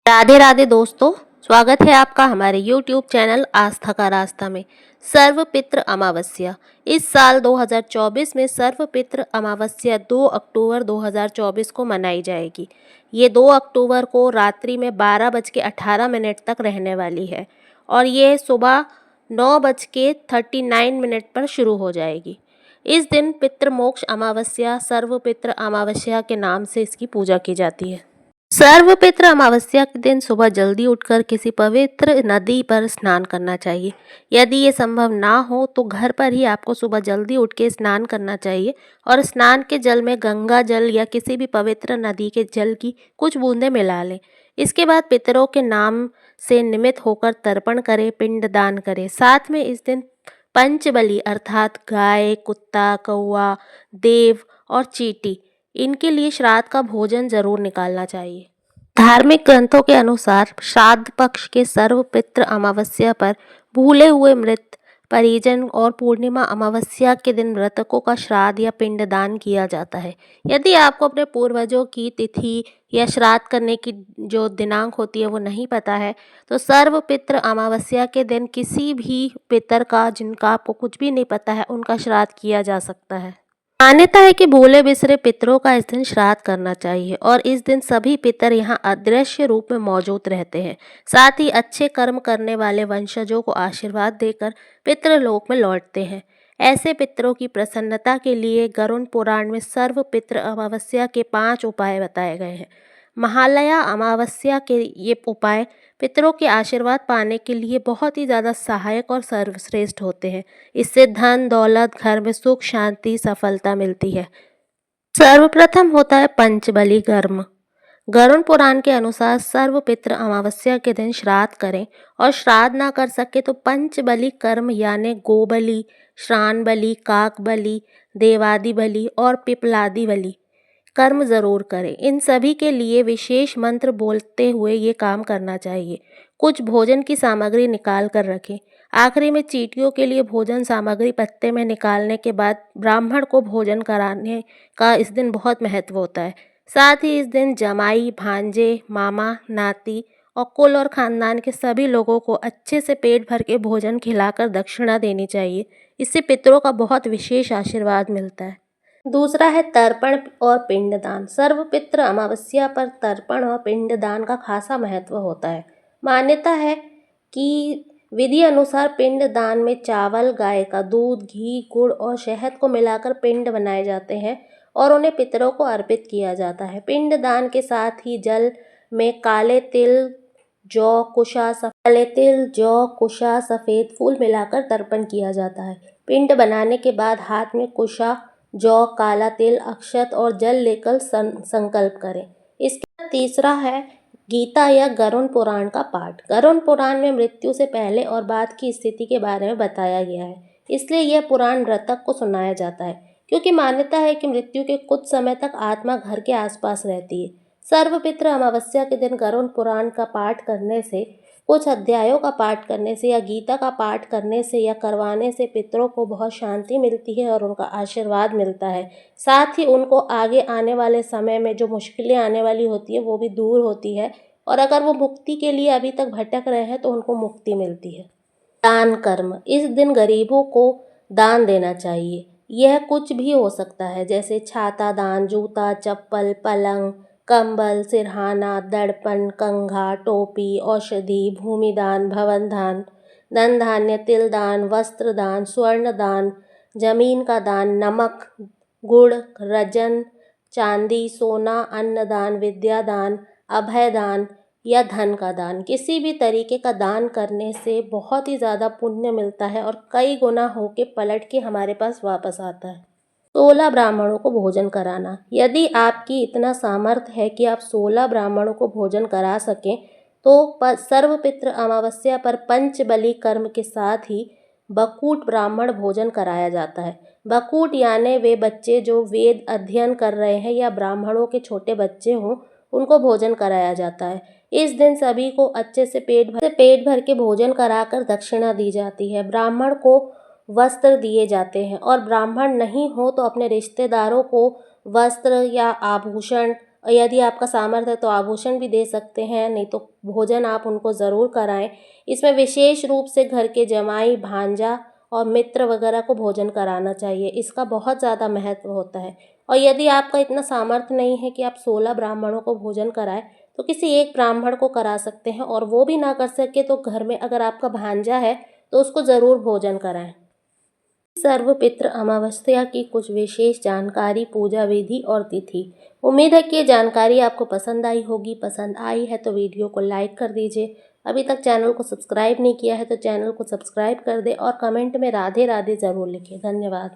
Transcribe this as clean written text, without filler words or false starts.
राधे राधे दोस्तों। स्वागत है आपका हमारे YouTube चैनल आस्था का रास्ता में। सर्वपितृ अमावस्या इस साल 2024 में सर्वपितृ अमावस्या 2 अक्टूबर 2024 को मनाई जाएगी। ये 2 अक्टूबर को रात्रि में 12:18 तक रहने वाली है और ये सुबह 9:39 पर शुरू हो जाएगी। इस दिन पितृमोक्ष अमावस्या सर्वपितृ अमावस्या के नाम से इसकी पूजा की जाती है। सर्वपितृ अमावस्या के दिन सुबह जल्दी उठकर किसी पवित्र नदी पर स्नान करना चाहिए। यदि ये संभव ना हो तो घर पर ही आपको सुबह जल्दी उठ के स्नान करना चाहिए और स्नान के जल में गंगा जल या किसी भी पवित्र नदी के जल की कुछ बूंदें मिला लें। इसके बाद पितरों के नाम से निमित्त होकर तर्पण करें, पिंडदान करें। साथ में इस दिन पंचबलि अर्थात गाय, कुत्ता, कौआ, देव और चींटी इनके लिए श्राद्ध का भोजन जरूर निकालना चाहिए। धार्मिक ग्रंथों के अनुसार श्राद्ध पक्ष के सर्वपितृ अमावस्या पर भूले हुए मृत परिजन और पूर्णिमा अमावस्या के दिन मृतकों का श्राद्ध या पिंडदान किया जाता है। यदि आपको अपने पूर्वजों की तिथि या श्राद्ध करने की जो दिनांक होती है वो नहीं पता है तो सर्वपितृ अमावस्या के दिन किसी भी पितर का, जिनका आपको कुछ भी नहीं पता है, उनका श्राद्ध किया जा सकता है। मान्यता है कि भूले बिसरे पितरों का इस दिन श्राद्ध करना चाहिए और इस दिन सभी पितर यहाँ अदृश्य रूप में मौजूद रहते हैं। साथ ही अच्छे कर्म करने वाले वंशजों को आशीर्वाद देकर पितृलोक में लौटते हैं। ऐसे पितरों की प्रसन्नता के लिए गरुड़ पुराण में सर्व पितृ अमावस्या के 5 उपाय बताए गए हैं। महालया अमावस्या के ये उपाय पितरों के आशीर्वाद पाने के लिए बहुत ही ज़्यादा सहायक और सर्वश्रेष्ठ होते हैं। इससे धन दौलत, घर में सुख शांति सफलता मिलती है। सर्वप्रथम होता है पंचबली कर्म। गरुड़ पुराण के अनुसार सर्वपितृ अमावस्या के दिन श्राद्ध करें और श्राद्ध ना कर सके तो पंचबली कर्म यानी गोबलि, श्रान बलि, काक बलि, देवादि बलि और पिपलादि बलि कर्म जरूर करें। इन सभी के लिए विशेष मंत्र बोलते हुए ये काम करना चाहिए। कुछ भोजन की सामग्री निकाल कर रखें। आखिरी में चींटियों के लिए भोजन सामग्री पत्ते में निकालने के बाद ब्राह्मण को भोजन कराने का इस दिन बहुत महत्व होता है। साथ ही इस दिन जमाई, भांजे, मामा, नाती और कुल और खानदान के सभी लोगों को अच्छे से पेट भर के भोजन खिलाकर दक्षिणा देनी चाहिए। इससे पितरों का बहुत विशेष आशीर्वाद मिलता है। दूसरा है तर्पण और पिंडदान। सर्वपितृ अमावस्या पर तर्पण और पिंडदान का खासा महत्व होता है। मान्यता है कि विधि अनुसार पिंडदान में चावल, गाय का दूध, घी, गुड़ और शहद को मिलाकर पिंड बनाए जाते हैं और उन्हें पितरों को अर्पित किया जाता है। पिंडदान के साथ ही जल में काले तिल, जौ, कुशा, सफ़ेद फूल मिलाकर तर्पण किया जाता है। पिंड बनाने के बाद हाथ में कुशा, जौ, काला तिल, अक्षत और जल लेकर संकल्प करें। इसके बाद तीसरा है गीता या गरुड़ पुराण का पाठ। गरुड़ पुराण में मृत्यु से पहले और बाद की स्थिति के बारे में बताया गया है, इसलिए यह पुराण मृतक को सुनाया जाता है क्योंकि मान्यता है कि मृत्यु के कुछ समय तक आत्मा घर के आसपास रहती है। सर्वपितृ अमावस्या के दिन गरुड़ पुराण का पाठ करने से, कुछ अध्यायों का पाठ करने से या गीता का पाठ करने से या करवाने से पितरों को बहुत शांति मिलती है और उनका आशीर्वाद मिलता है। साथ ही उनको आगे आने वाले समय में जो मुश्किलें आने वाली होती है वो भी दूर होती है और अगर वो मुक्ति के लिए अभी तक भटक रहे हैं तो उनको मुक्ति मिलती है। दान कर्म। इस दिन गरीबों को दान देना चाहिए। यह कुछ भी हो सकता है जैसे छाता दान, जूता, चप्पल, पलंग, कंबल, सिरहाना, दर्पण, कंघा, टोपी, औषधि, भूमि दान, भवन दान, धन धान्य, तिल दान, वस्त्र दान, स्वर्ण दान, जमीन का दान, नमक, गुड़, रजन, चांदी, सोना, अन्न दान, विद्या दान, अभय दान या धन का दान। किसी भी तरीके का दान करने से बहुत ही ज़्यादा पुण्य मिलता है और कई गुना होके पलट के हमारे पास वापस आता है। 16 ब्राह्मणों को भोजन कराना। यदि आपकी इतना सामर्थ्य है कि आप 16 ब्राह्मणों को भोजन करा सकें तो सर्वपितृ अमावस्या पर पंचबली कर्म के साथ ही बकूट ब्राह्मण भोजन कराया जाता है। बकूट यानी वे बच्चे जो वेद अध्ययन कर रहे हैं या ब्राह्मणों के छोटे बच्चे हों, उनको भोजन कराया जाता है। इस दिन सभी को अच्छे से पेट भर के भोजन कराकर दक्षिणा दी जाती है। ब्राह्मण को वस्त्र दिए जाते हैं और ब्राह्मण नहीं हो तो अपने रिश्तेदारों को वस्त्र या आभूषण, और यदि आपका सामर्थ्य है तो आभूषण भी दे सकते हैं, नहीं तो भोजन आप उनको ज़रूर कराएं। इसमें विशेष रूप से घर के जमाई, भांजा और मित्र वगैरह को भोजन कराना चाहिए, इसका बहुत ज़्यादा महत्व होता है। और यदि आपका इतना सामर्थ्य नहीं है कि आप 16 ब्राह्मणों को भोजन कराएं, तो किसी एक ब्राह्मण को करा सकते हैं, और वो भी ना कर सके तो घर में अगर आपका भांजा है तो उसको ज़रूर भोजन कराएं। सर्वपित्र अमावस्या की कुछ विशेष जानकारी, पूजा विधि और तिथि। उम्मीद है कि ये जानकारी आपको पसंद आई होगी। पसंद आई है तो वीडियो को लाइक कर दीजिए। अभी तक चैनल को सब्सक्राइब नहीं किया है तो चैनल को सब्सक्राइब कर दे और कमेंट में राधे राधे ज़रूर लिखें। धन्यवाद।